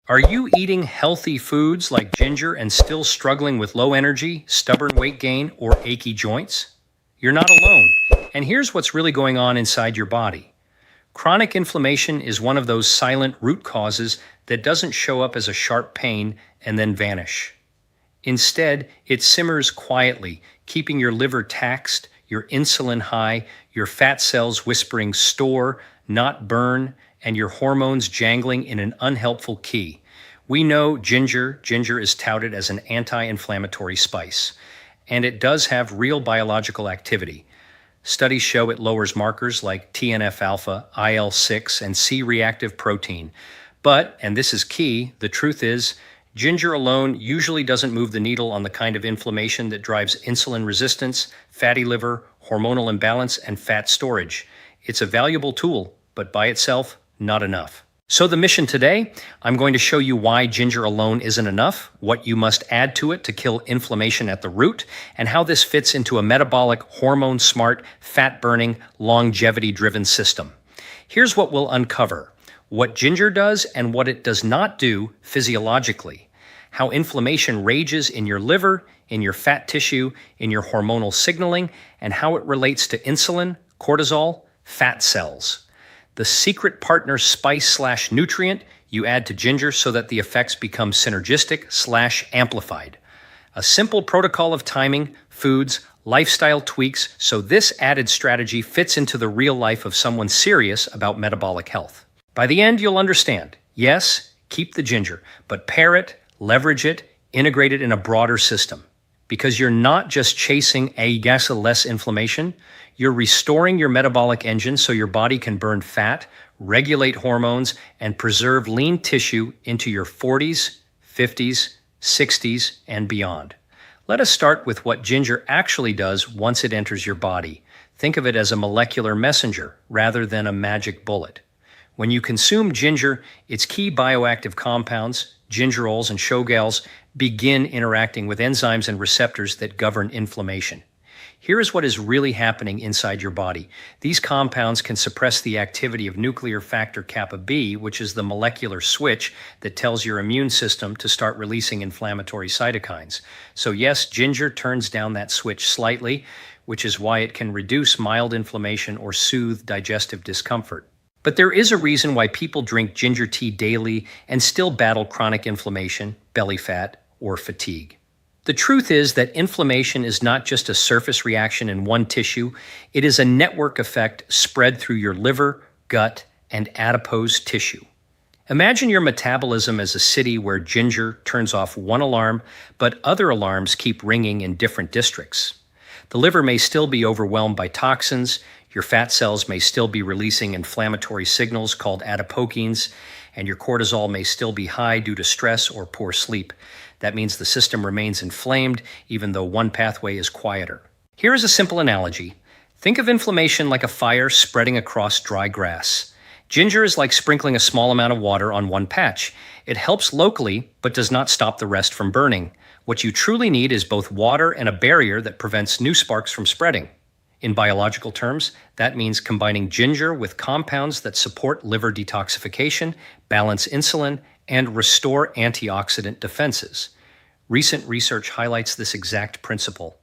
Are you eating healthy foods like ginger and still struggling with low energy, stubborn weight gain, or achy joints? You're not alone. And here's what's really going on inside your body. Chronic inflammation is one of those silent root causes that doesn't show up as a sharp pain and then vanish. Instead, it simmers quietly, keeping your liver taxed, your insulin high, your fat cells whispering store, not burn, and your hormones jangling in an unhelpful key. We know ginger is touted as an anti-inflammatory spice, and it does have real biological activity. Studies show it lowers markers like TNF-alpha, IL-6, and C-reactive protein. But, and this is key, the truth is, ginger alone usually doesn't move the needle on the kind of inflammation that drives insulin resistance, fatty liver, hormonal imbalance, and fat storage. It's a valuable tool, but by itself, not enough. So the mission today, I'm going to show you why ginger alone isn't enough, what you must add to it to kill inflammation at the root, and how this fits into a metabolic, hormone-smart, fat-burning, longevity-driven system. Here's what we'll uncover: what ginger does and what it does not do physiologically, how inflammation rages in your liver, in your fat tissue, in your hormonal signaling, and how it relates to insulin, cortisol, fat cells. The secret partner spice/nutrient you add to ginger so that the effects become synergistic/amplified. A simple protocol of timing, foods, lifestyle tweaks so this added strategy fits into the real life of someone serious about metabolic health. By the end, you'll understand. Yes, keep the ginger, but pair it, leverage it, integrate it in a broader system. Because you're not just chasing less inflammation, you're restoring your metabolic engine so your body can burn fat, regulate hormones, and preserve lean tissue into your 40s, 50s, 60s, and beyond. Let us start with what ginger actually does once it enters your body. Think of it as a molecular messenger rather than a magic bullet. When you consume ginger, its key bioactive compounds, gingerols and shogals, begin interacting with enzymes and receptors that govern inflammation. Here is what is really happening inside your body. These compounds can suppress the activity of nuclear factor kappa B, which is the molecular switch that tells your immune system to start releasing inflammatory cytokines. So yes, ginger turns down that switch slightly, which is why it can reduce mild inflammation or soothe digestive discomfort. But there is a reason why people drink ginger tea daily and still battle chronic inflammation, belly fat, or fatigue. The truth is that inflammation is not just a surface reaction in one tissue, it is a network effect spread through your liver, gut, and adipose tissue. Imagine your metabolism as a city where ginger turns off one alarm, but other alarms keep ringing in different districts. The liver may still be overwhelmed by toxins, your fat cells may still be releasing inflammatory signals called adipokines, and your cortisol may still be high due to stress or poor sleep. That means the system remains inflamed even though one pathway is quieter. Here is a simple analogy. Think of inflammation like a fire spreading across dry grass. Ginger is like sprinkling a small amount of water on one patch. It helps locally, but does not stop the rest from burning. What you truly need is both water and a barrier that prevents new sparks from spreading. In biological terms, that means combining ginger with compounds that support liver detoxification, balance insulin, and restore antioxidant defenses. Recent research highlights this exact principle.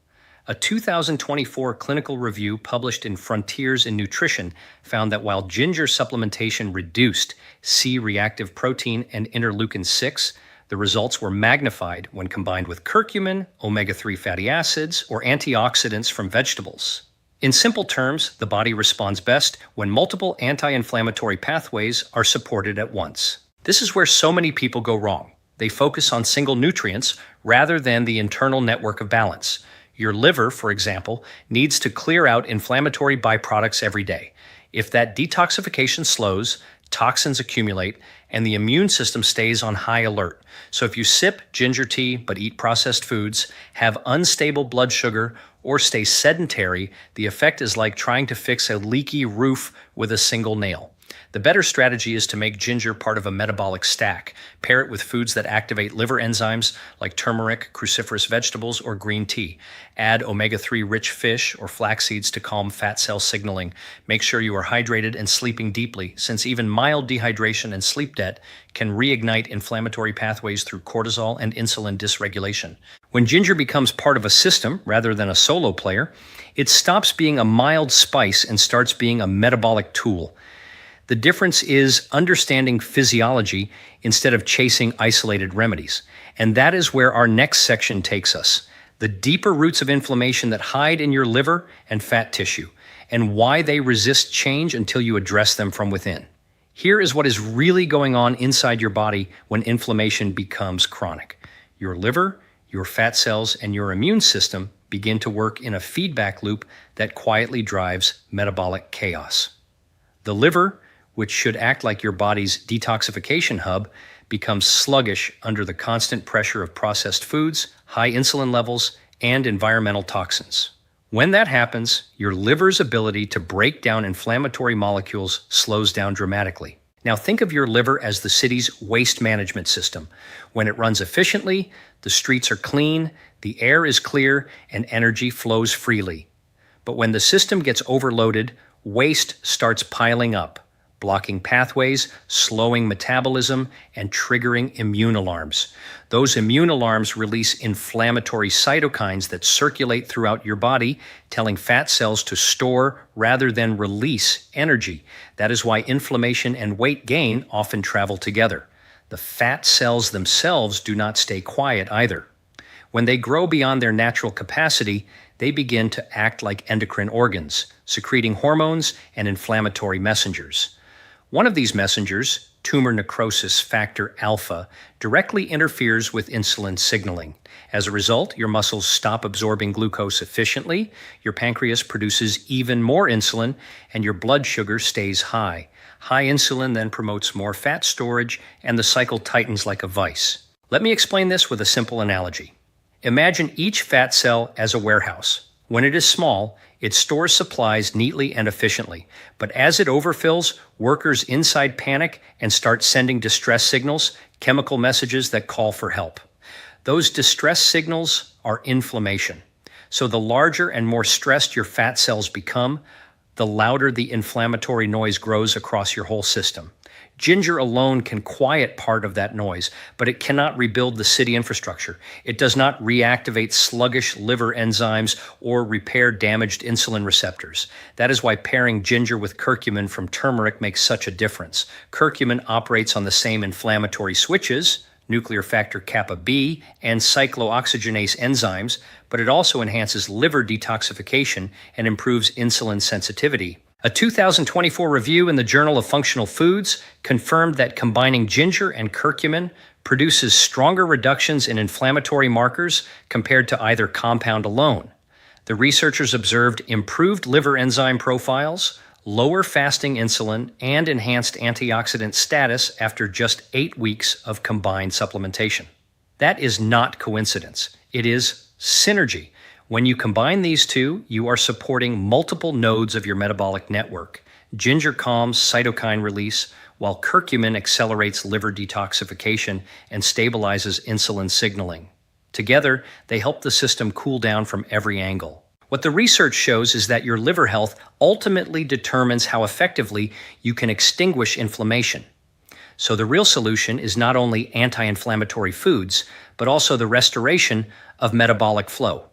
A 2024 clinical review published in Frontiers in Nutrition found that while ginger supplementation reduced C-reactive protein and interleukin-6, the results were magnified when combined with curcumin, omega-3 fatty acids, or antioxidants from vegetables. In simple terms, the body responds best when multiple anti-inflammatory pathways are supported at once. This is where so many people go wrong. They focus on single nutrients rather than the internal network of balance. Your liver, for example, needs to clear out inflammatory byproducts every day. If that detoxification slows, toxins accumulate, and the immune system stays on high alert. So if you sip ginger tea but eat processed foods, have unstable blood sugar, or stay sedentary, the effect is like trying to fix a leaky roof with a single nail. The better strategy is to make ginger part of a metabolic stack. Pair it with foods that activate liver enzymes like turmeric, cruciferous vegetables, or green tea. Add omega-3 rich fish or flax seeds to calm fat cell signaling. Make sure you are hydrated and sleeping deeply, since even mild dehydration and sleep debt can reignite inflammatory pathways through cortisol and insulin dysregulation. When ginger becomes part of a system rather than a solo player, it stops being a mild spice and starts being a metabolic tool. The difference is understanding physiology instead of chasing isolated remedies. And that is where our next section takes us. The deeper roots of inflammation that hide in your liver and fat tissue, and why they resist change until you address them from within. Here is what is really going on inside your body when inflammation becomes chronic. Your liver, your fat cells, and your immune system begin to work in a feedback loop that quietly drives metabolic chaos. The liver, which should act like your body's detoxification hub, becomes sluggish under the constant pressure of processed foods, high insulin levels, and environmental toxins. When that happens, your liver's ability to break down inflammatory molecules slows down dramatically. Now think of your liver as the city's waste management system. When it runs efficiently, the streets are clean, the air is clear, and energy flows freely. But when the system gets overloaded, waste starts piling up, blocking pathways, slowing metabolism, and triggering immune alarms. Those immune alarms release inflammatory cytokines that circulate throughout your body, telling fat cells to store rather than release energy. That is why inflammation and weight gain often travel together. The fat cells themselves do not stay quiet either. When they grow beyond their natural capacity, they begin to act like endocrine organs, secreting hormones and inflammatory messengers. One of these messengers, tumor necrosis factor alpha, directly interferes with insulin signaling. As a result, your muscles stop absorbing glucose efficiently, your pancreas produces even more insulin, and your blood sugar stays high. High insulin then promotes more fat storage, and the cycle tightens like a vice. Let me explain this with a simple analogy. Imagine each fat cell as a warehouse. When it is small, it stores supplies neatly and efficiently. But as it overfills, workers inside panic and start sending distress signals, chemical messages that call for help. Those distress signals are inflammation. So the larger and more stressed your fat cells become, the louder the inflammatory noise grows across your whole system. Ginger alone can quiet part of that noise, but it cannot rebuild the city infrastructure. It does not reactivate sluggish liver enzymes or repair damaged insulin receptors. That is why pairing ginger with curcumin from turmeric makes such a difference. Curcumin operates on the same inflammatory switches, nuclear factor kappa B, and cyclooxygenase enzymes, but it also enhances liver detoxification and improves insulin sensitivity. A 2024 review in the Journal of Functional Foods confirmed that combining ginger and curcumin produces stronger reductions in inflammatory markers compared to either compound alone. The researchers observed improved liver enzyme profiles, lower fasting insulin, and enhanced antioxidant status after just 8 weeks of combined supplementation. That is not coincidence. It is synergy. When you combine these two, you are supporting multiple nodes of your metabolic network. Ginger calms cytokine release, while curcumin accelerates liver detoxification and stabilizes insulin signaling. Together, they help the system cool down from every angle. What the research shows is that your liver health ultimately determines how effectively you can extinguish inflammation. So the real solution is not only anti-inflammatory foods, but also the restoration of metabolic flow.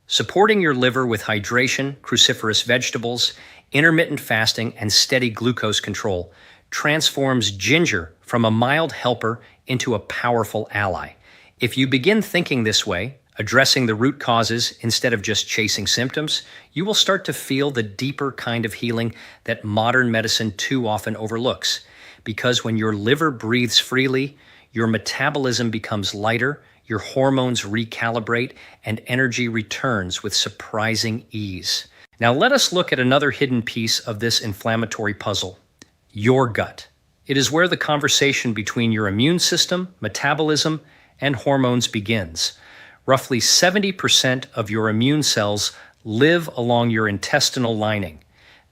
Supporting your liver with hydration, cruciferous vegetables, intermittent fasting, and steady glucose control transforms ginger from a mild helper into a powerful ally. If you begin thinking this way, addressing the root causes instead of just chasing symptoms, you will start to feel the deeper kind of healing that modern medicine too often overlooks. Because when your liver breathes freely, your metabolism becomes lighter, your hormones recalibrate, and energy returns with surprising ease. Now let us look at another hidden piece of this inflammatory puzzle: your gut. It is where the conversation between your immune system, metabolism, and hormones begins. Roughly 70% of your immune cells live along your intestinal lining.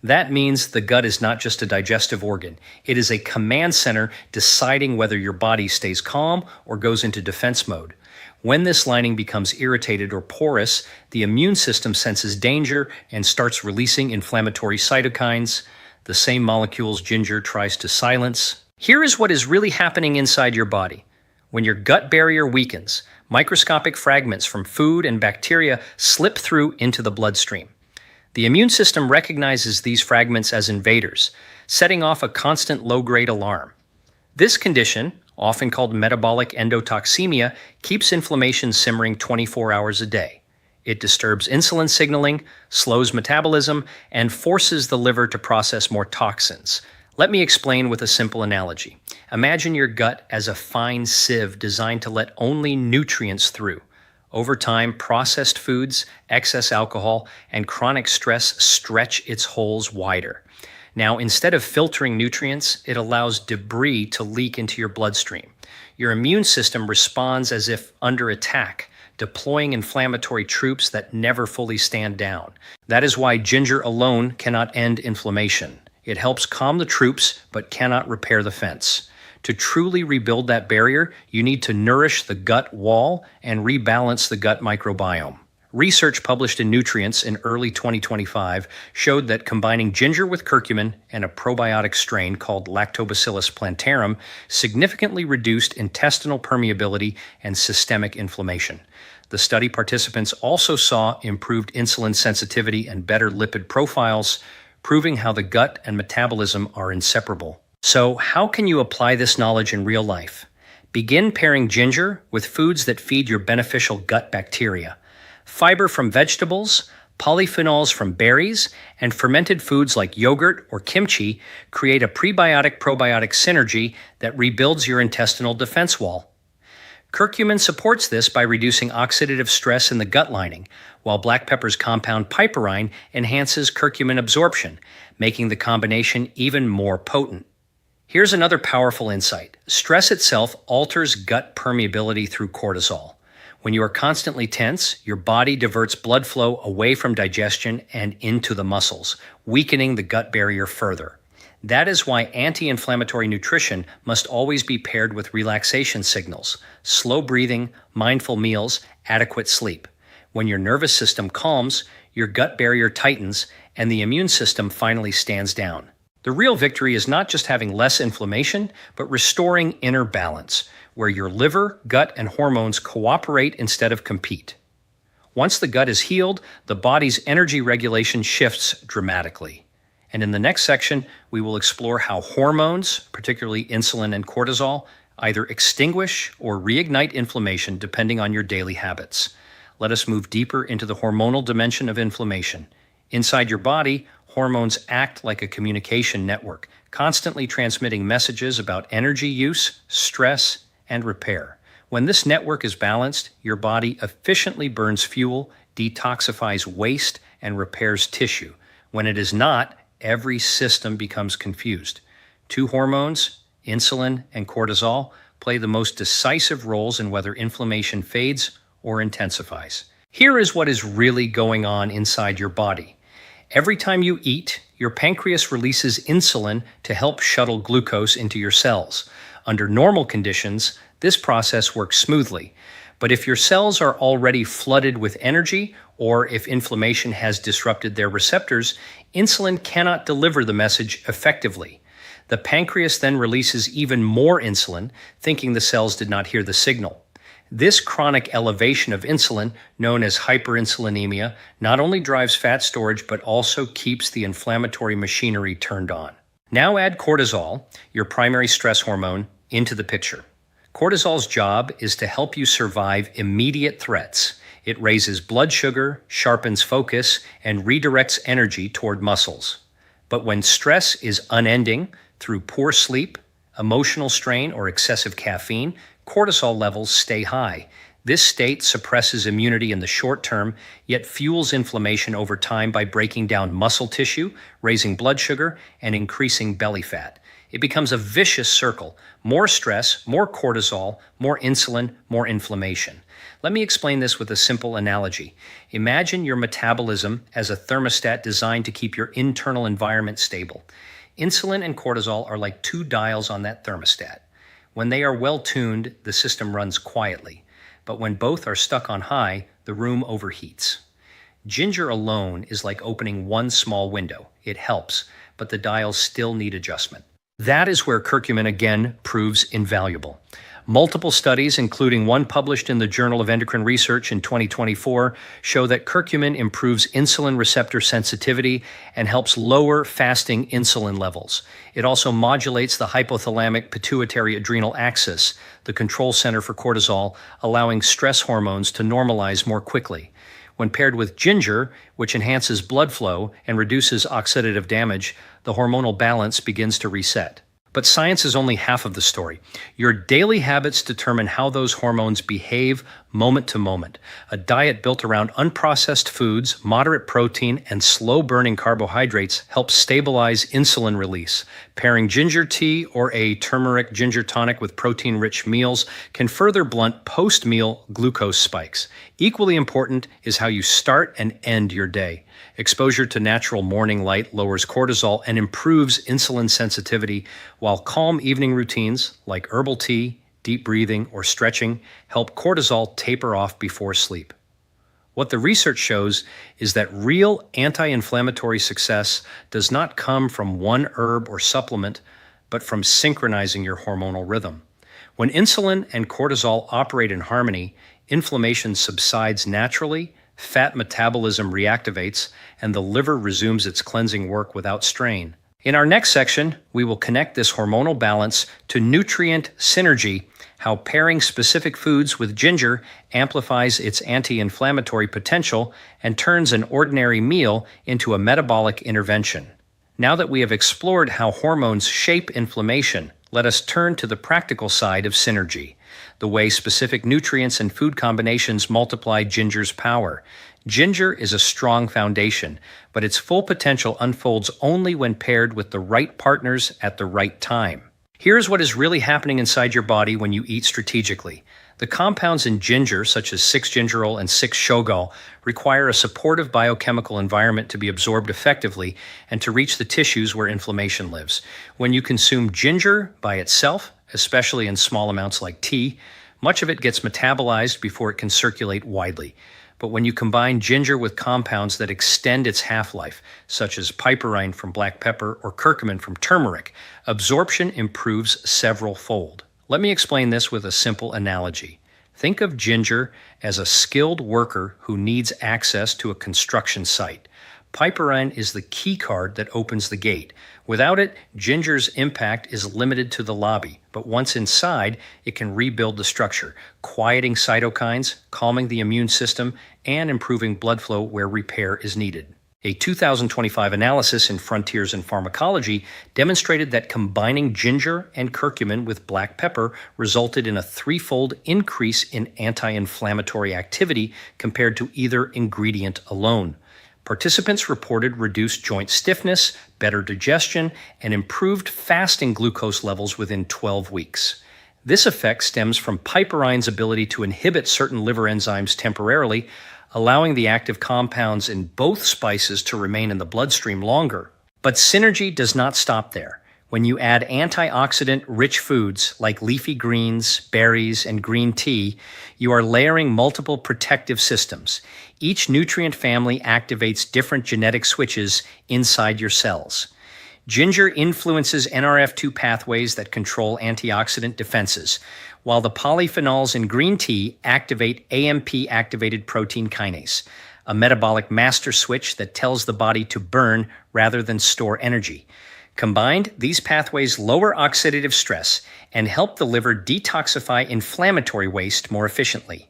That means the gut is not just a digestive organ. It is a command center deciding whether your body stays calm or goes into defense mode. When this lining becomes irritated or porous, the immune system senses danger and starts releasing inflammatory cytokines, the same molecules ginger tries to silence. Here is what is really happening inside your body. When your gut barrier weakens, microscopic fragments from food and bacteria slip through into the bloodstream. The immune system recognizes these fragments as invaders, setting off a constant low-grade alarm. This condition, often called metabolic endotoxemia, keeps inflammation simmering 24 hours a day. It disturbs insulin signaling, slows metabolism, and forces the liver to process more toxins. Let me explain with a simple analogy. Imagine your gut as a fine sieve designed to let only nutrients through. Over time, processed foods, excess alcohol, and chronic stress stretch its holes wider. Now, instead of filtering nutrients, it allows debris to leak into your bloodstream. Your immune system responds as if under attack, deploying inflammatory troops that never fully stand down. That is why ginger alone cannot end inflammation. It helps calm the troops, but cannot repair the fence. To truly rebuild that barrier, you need to nourish the gut wall and rebalance the gut microbiome. Research published in Nutrients in early 2025 showed that combining ginger with curcumin and a probiotic strain called Lactobacillus plantarum significantly reduced intestinal permeability and systemic inflammation. The study participants also saw improved insulin sensitivity and better lipid profiles, proving how the gut and metabolism are inseparable. So, how can you apply this knowledge in real life? Begin pairing ginger with foods that feed your beneficial gut bacteria. Fiber from vegetables, polyphenols from berries, and fermented foods like yogurt or kimchi create a prebiotic-probiotic synergy that rebuilds your intestinal defense wall. Curcumin supports this by reducing oxidative stress in the gut lining, while black pepper's compound piperine enhances curcumin absorption, making the combination even more potent. Here's another powerful insight. Stress itself alters gut permeability through cortisol. When you are constantly tense, your body diverts blood flow away from digestion and into the muscles, weakening the gut barrier further. That is why anti-inflammatory nutrition must always be paired with relaxation signals, slow breathing, mindful meals, adequate sleep. When your nervous system calms, your gut barrier tightens, and the immune system finally stands down. The real victory is not just having less inflammation, but restoring inner balance, where your liver, gut, and hormones cooperate instead of compete. Once the gut is healed, the body's energy regulation shifts dramatically. And in the next section, we will explore how hormones, particularly insulin and cortisol, either extinguish or reignite inflammation depending on your daily habits. Let us move deeper into the hormonal dimension of inflammation. Inside your body, hormones act like a communication network, constantly transmitting messages about energy use, stress, and repair. When this network is balanced, your body efficiently burns fuel, detoxifies waste, and repairs tissue. When it is not, every system becomes confused. Two hormones, insulin and cortisol, play the most decisive roles in whether inflammation fades or intensifies. Here is what is really going on inside your body. Every time you eat, your pancreas releases insulin to help shuttle glucose into your cells. Under normal conditions, this process works smoothly. But if your cells are already flooded with energy, or if inflammation has disrupted their receptors, insulin cannot deliver the message effectively. The pancreas then releases even more insulin, thinking the cells did not hear the signal. This chronic elevation of insulin, known as hyperinsulinemia, not only drives fat storage but also keeps the inflammatory machinery turned on. Now add cortisol, your primary stress hormone, into the picture. Cortisol's job is to help you survive immediate threats. It raises blood sugar, sharpens focus, and redirects energy toward muscles. But when stress is unending through poor sleep, emotional strain, or excessive caffeine, cortisol levels stay high. This state suppresses immunity in the short term, yet fuels inflammation over time by breaking down muscle tissue, raising blood sugar, and increasing belly fat. It becomes a vicious circle. More stress, more cortisol, more insulin, more inflammation. Let me explain this with a simple analogy. Imagine your metabolism as a thermostat designed to keep your internal environment stable. Insulin and cortisol are like two dials on that thermostat. When they are well tuned, the system runs quietly. But when both are stuck on high, the room overheats. Ginger alone is like opening one small window. It helps, but the dials still need adjustment. That is where curcumin again proves invaluable. Multiple studies, including one published in the Journal of Endocrine Research in 2024, show that curcumin improves insulin receptor sensitivity and helps lower fasting insulin levels. It also modulates the hypothalamic pituitary adrenal axis, the control center for cortisol, allowing stress hormones to normalize more quickly. When paired with ginger, which enhances blood flow and reduces oxidative damage, the hormonal balance begins to reset. But science is only half of the story. Your daily habits determine how those hormones behave moment to moment. A diet built around unprocessed foods, moderate protein, and slow-burning carbohydrates helps stabilize insulin release. Pairing ginger tea or a turmeric ginger tonic with protein-rich meals can further blunt post-meal glucose spikes. Equally important is how you start and end your day. Exposure to natural morning light lowers cortisol and improves insulin sensitivity, while calm evening routines like herbal tea, deep breathing, or stretching help cortisol taper off before sleep. What the research shows is that real anti-inflammatory success does not come from one herb or supplement, but from synchronizing your hormonal rhythm. When insulin and cortisol operate in harmony, inflammation subsides naturally, fat metabolism reactivates, and the liver resumes its cleansing work without strain. In our next section, we will connect this hormonal balance to nutrient synergy, how pairing specific foods with ginger amplifies its anti-inflammatory potential and turns an ordinary meal into a metabolic intervention. Now that we have explored how hormones shape inflammation, let us turn to the practical side of synergy, the way specific nutrients and food combinations multiply ginger's power. Ginger is a strong foundation, but its full potential unfolds only when paired with the right partners at the right time. Here's what is really happening inside your body when you eat strategically. The compounds in ginger, such as 6-gingerol and 6-shogal, require a supportive biochemical environment to be absorbed effectively and to reach the tissues where inflammation lives. When you consume ginger by itself, especially in small amounts like tea, much of it gets metabolized before it can circulate widely. But when you combine ginger with compounds that extend its half-life, such as piperine from black pepper or curcumin from turmeric, absorption improves several-fold. Let me explain this with a simple analogy. Think of ginger as a skilled worker who needs access to a construction site. Piperine is the key card that opens the gate. Without it, ginger's impact is limited to the lobby, but once inside, it can rebuild the structure, quieting cytokines, calming the immune system, and improving blood flow where repair is needed. A 2025 analysis in Frontiers in Pharmacology demonstrated that combining ginger and curcumin with black pepper resulted in a 3-fold increase in anti-inflammatory activity compared to either ingredient alone. Participants reported reduced joint stiffness, better digestion, and improved fasting glucose levels within 12 weeks. This effect stems from piperine's ability to inhibit certain liver enzymes temporarily, allowing the active compounds in both spices to remain in the bloodstream longer. But synergy does not stop there. When you add antioxidant-rich foods like leafy greens, berries, and green tea, you are layering multiple protective systems. Each nutrient family activates different genetic switches inside your cells. Ginger influences NRF2 pathways that control antioxidant defenses, while the polyphenols in green tea activate AMP-activated protein kinase, a metabolic master switch that tells the body to burn rather than store energy. Combined, these pathways lower oxidative stress and help the liver detoxify inflammatory waste more efficiently.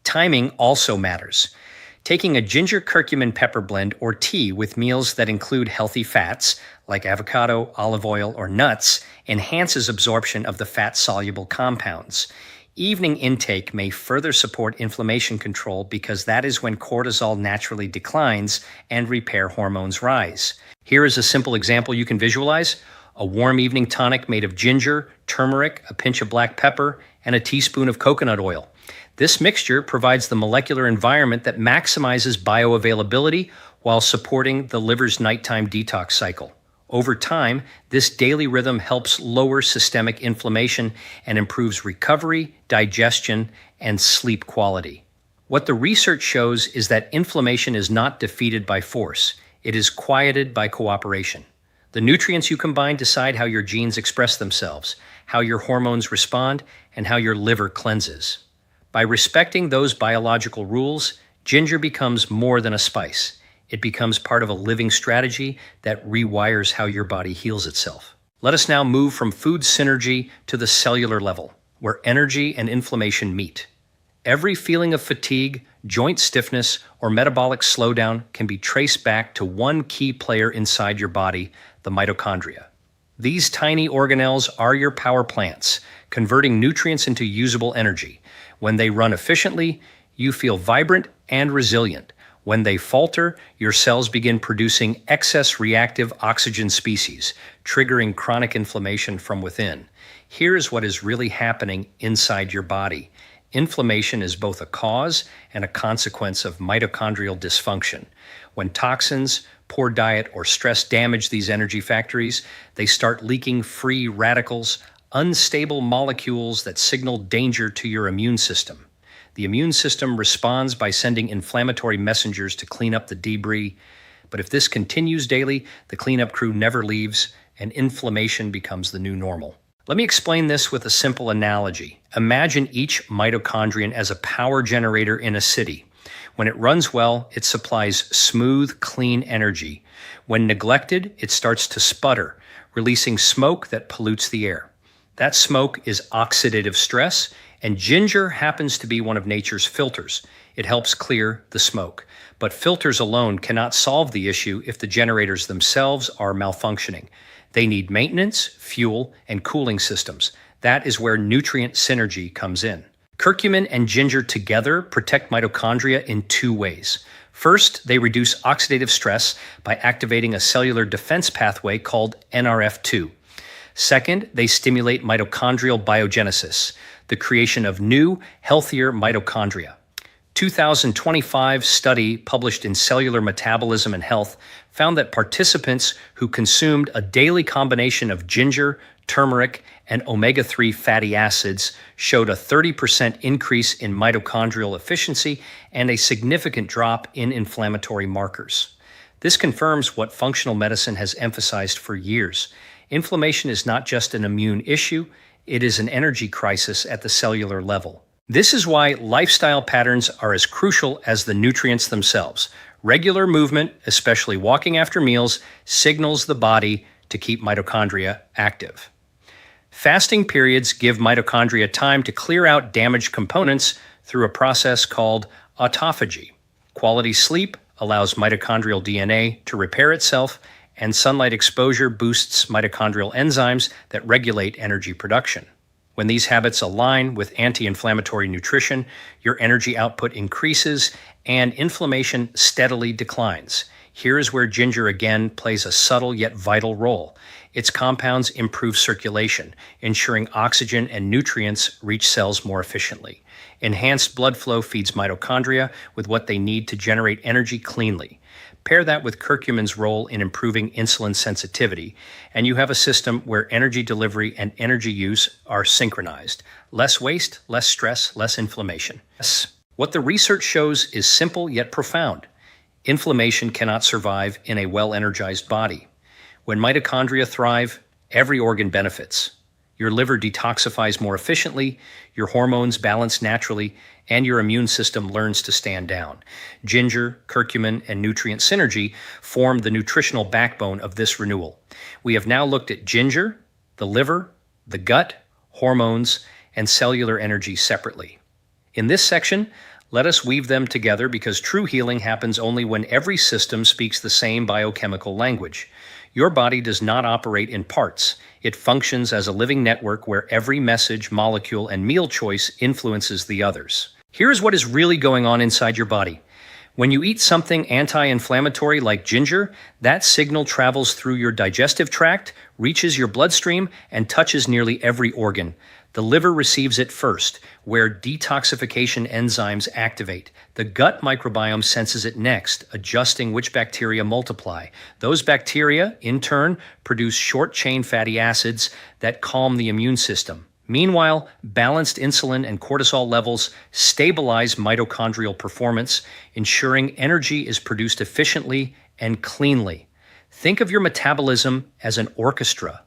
Timing also matters. Taking a ginger curcumin pepper blend or tea with meals that include healthy fats, like avocado, olive oil, or nuts, enhances absorption of the fat-soluble compounds. Evening intake may further support inflammation control because that is when cortisol naturally declines and repair hormones rise. Here is a simple example you can visualize. A warm evening tonic made of ginger, turmeric, a pinch of black pepper, and a teaspoon of coconut oil. This mixture provides the molecular environment that maximizes bioavailability while supporting the liver's nighttime detox cycle. Over time, this daily rhythm helps lower systemic inflammation and improves recovery, digestion, and sleep quality. What the research shows is that inflammation is not defeated by force. It is quieted by cooperation. The nutrients you combine decide how your genes express themselves, how your hormones respond, and how your liver cleanses. By respecting those biological rules, ginger becomes more than a spice. It becomes part of a living strategy that rewires how your body heals itself. Let us now move from food synergy to the cellular level, where energy and inflammation meet. Every feeling of fatigue, joint stiffness, or metabolic slowdown can be traced back to one key player inside your body, the mitochondria. These tiny organelles are your power plants, converting nutrients into usable energy. When they run efficiently, you feel vibrant and resilient. When they falter, your cells begin producing excess reactive oxygen species, triggering chronic inflammation from within. Here's what is really happening inside your body. Inflammation is both a cause and a consequence of mitochondrial dysfunction. When toxins, poor diet, or stress damage these energy factories, they start leaking free radicals, unstable molecules that signal danger to your immune system. The immune system responds by sending inflammatory messengers to clean up the debris. But if this continues daily, the cleanup crew never leaves, and inflammation becomes the new normal. Let me explain this with a simple analogy. Imagine each mitochondrion as a power generator in a city. When it runs well, it supplies smooth, clean energy. When neglected, it starts to sputter, releasing smoke that pollutes the air. That smoke is oxidative stress, and ginger happens to be one of nature's filters. It helps clear the smoke. But filters alone cannot solve the issue if the generators themselves are malfunctioning. They need maintenance, fuel, and cooling systems. That is where nutrient synergy comes in. Curcumin and ginger together protect mitochondria in two ways. First, they reduce oxidative stress by activating a cellular defense pathway called NRF2. Second, they stimulate mitochondrial biogenesis, the creation of new, healthier mitochondria. 2025 study published in Cellular Metabolism and Health found that participants who consumed a daily combination of ginger, turmeric, and omega-3 fatty acids showed a 30% increase in mitochondrial efficiency and a significant drop in inflammatory markers. This confirms what functional medicine has emphasized for years. Inflammation is not just an immune issue, it is an energy crisis at the cellular level. This is why lifestyle patterns are as crucial as the nutrients themselves. Regular movement, especially walking after meals, signals the body to keep mitochondria active. Fasting periods give mitochondria time to clear out damaged components through a process called autophagy. Quality sleep allows mitochondrial DNA to repair itself, and sunlight exposure boosts mitochondrial enzymes that regulate energy production. When these habits align with anti-inflammatory nutrition, your energy output increases and inflammation steadily declines. Here is where ginger again plays a subtle yet vital role. Its compounds improve circulation, ensuring oxygen and nutrients reach cells more efficiently. Enhanced blood flow feeds mitochondria with what they need to generate energy cleanly. Pair that with curcumin's role in improving insulin sensitivity, and you have a system where energy delivery and energy use are synchronized. Less waste, less stress, less inflammation. Yes. What the research shows is simple yet profound. Inflammation cannot survive in a well-energized body. When mitochondria thrive, every organ benefits. Your liver detoxifies more efficiently, your hormones balance naturally, and your immune system learns to stand down. Ginger, curcumin, and nutrient synergy form the nutritional backbone of this renewal. We have now looked at ginger, the liver, the gut, hormones, and cellular energy separately. In this section, let us weave them together because true healing happens only when every system speaks the same biochemical language. Your body does not operate in parts. It functions as a living network where every message, molecule, and meal choice influences the others. Here's what is really going on inside your body. When you eat something anti-inflammatory like ginger, that signal travels through your digestive tract, reaches your bloodstream, and touches nearly every organ. The liver receives it first, where detoxification enzymes activate. The gut microbiome senses it next, adjusting which bacteria multiply. Those bacteria, in turn, produce short-chain fatty acids that calm the immune system. Meanwhile, balanced insulin and cortisol levels stabilize mitochondrial performance, ensuring energy is produced efficiently and cleanly. Think of your metabolism as an orchestra.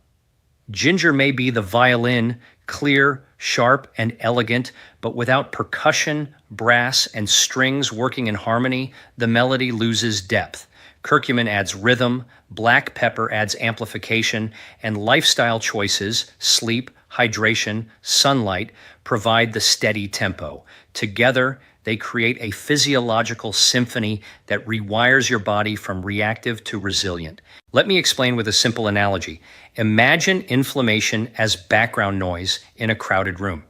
Ginger may be the violin, clear, sharp, and elegant, but without percussion, brass, and strings working in harmony, the melody loses depth. Curcumin adds rhythm, black pepper adds amplification, and lifestyle choices, sleep, hydration, sunlight, provide the steady tempo. Together, they create a physiological symphony that rewires your body from reactive to resilient. Let me explain with a simple analogy. Imagine inflammation as background noise in a crowded room.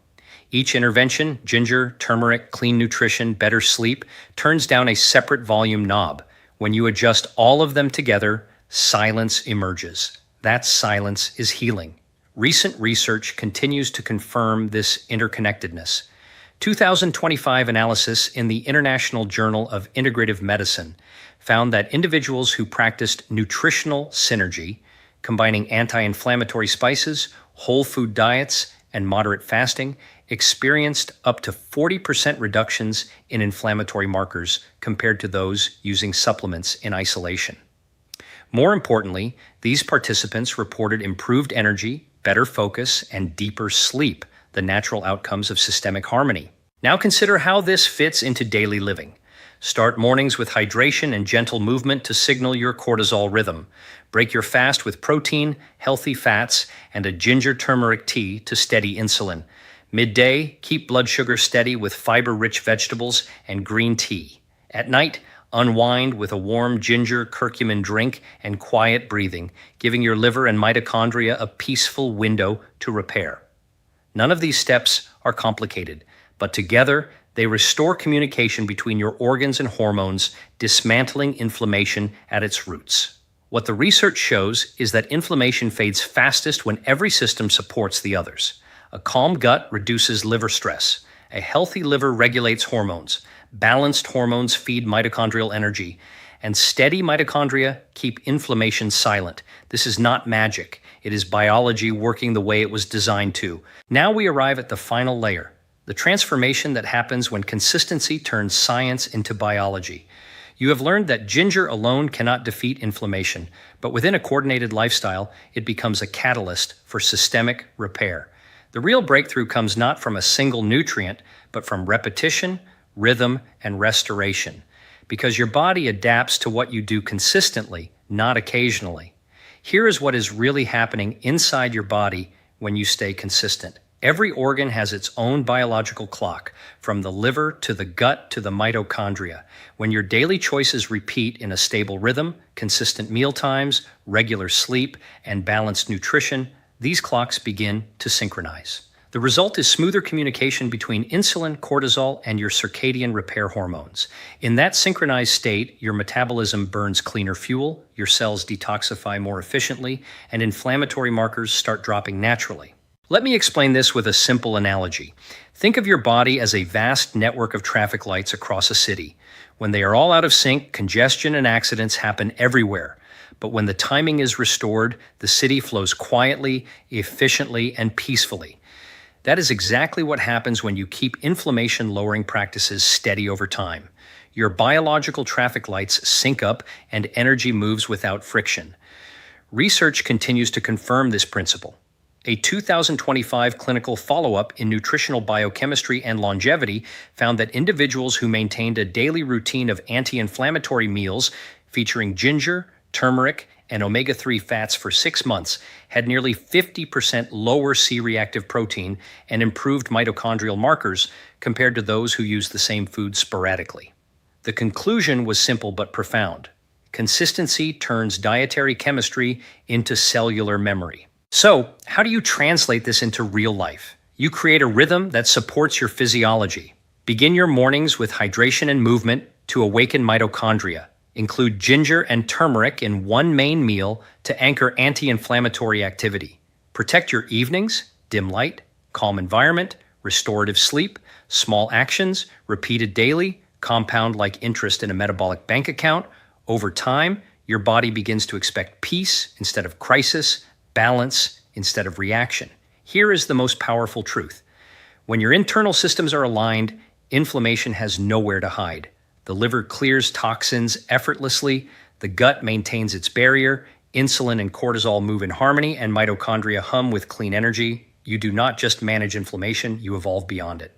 Each intervention, ginger, turmeric, clean nutrition, better sleep, turns down a separate volume knob. When you adjust all of them together, silence emerges. That silence is healing. Recent research continues to confirm this interconnectedness. 2025 analysis in the International Journal of Integrative Medicine found that individuals who practiced nutritional synergy, combining anti-inflammatory spices, whole food diets, and moderate fasting, experienced up to 40% reductions in inflammatory markers compared to those using supplements in isolation. More importantly, these participants reported improved energy, better focus, and deeper sleep, the natural outcomes of systemic harmony. Now consider how this fits into daily living. Start mornings with hydration and gentle movement to signal your cortisol rhythm. Break your fast with protein, healthy fats, and a ginger turmeric tea to steady insulin. Midday, keep blood sugar steady with fiber-rich vegetables and green tea. At night, unwind with a warm ginger curcumin drink and quiet breathing, giving your liver and mitochondria a peaceful window to repair. None of these steps are complicated, but together they restore communication between your organs and hormones, dismantling inflammation at its roots. What the research shows is that inflammation fades fastest when every system supports the others. A calm gut reduces liver stress. A healthy liver regulates hormones. Balanced hormones feed mitochondrial energy, and steady mitochondria keep inflammation silent. This is not magic. It is biology working the way it was designed to. Now we arrive at the final layer, the transformation that happens when consistency turns science into biology. You have learned that ginger alone cannot defeat inflammation, but within a coordinated lifestyle, it becomes a catalyst for systemic repair. The real breakthrough comes not from a single nutrient, but from repetition, rhythm, and restoration, because your body adapts to what you do consistently, not occasionally. Here is what is really happening inside your body when you stay consistent. Every organ has its own biological clock, from the liver to the gut to the mitochondria. When your daily choices repeat in a stable rhythm, consistent meal times, regular sleep, and balanced nutrition, these clocks begin to synchronize. The result is smoother communication between insulin, cortisol, and your circadian repair hormones. In that synchronized state, your metabolism burns cleaner fuel, your cells detoxify more efficiently, and inflammatory markers start dropping naturally. Let me explain this with a simple analogy. Think of your body as a vast network of traffic lights across a city. When they are all out of sync, congestion and accidents happen everywhere. But when the timing is restored, the city flows quietly, efficiently, and peacefully. That is exactly what happens when you keep inflammation-lowering practices steady over time. Your biological traffic lights sync up and energy moves without friction. Research continues to confirm this principle. A 2025 clinical follow-up in nutritional biochemistry and longevity found that individuals who maintained a daily routine of anti-inflammatory meals featuring ginger, turmeric, and omega-3 fats for 6 months had nearly 50% lower C-reactive protein and improved mitochondrial markers compared to those who used the same food sporadically. The conclusion was simple but profound. Consistency turns dietary chemistry into cellular memory. So, how do you translate this into real life? You create a rhythm that supports your physiology. Begin your mornings with hydration and movement, to awaken mitochondria. Include ginger and turmeric in one main meal to anchor anti-inflammatory activity. Protect your evenings, dim light, calm environment, restorative sleep, small actions, repeated daily, compound like interest in a metabolic bank account. Over time, your body begins to expect peace instead of crisis, balance instead of reaction. Here is the most powerful truth. When your internal systems are aligned, inflammation has nowhere to hide. The liver clears toxins effortlessly, the gut maintains its barrier, insulin and cortisol move in harmony, and mitochondria hum with clean energy. You do not just manage inflammation, you evolve beyond it.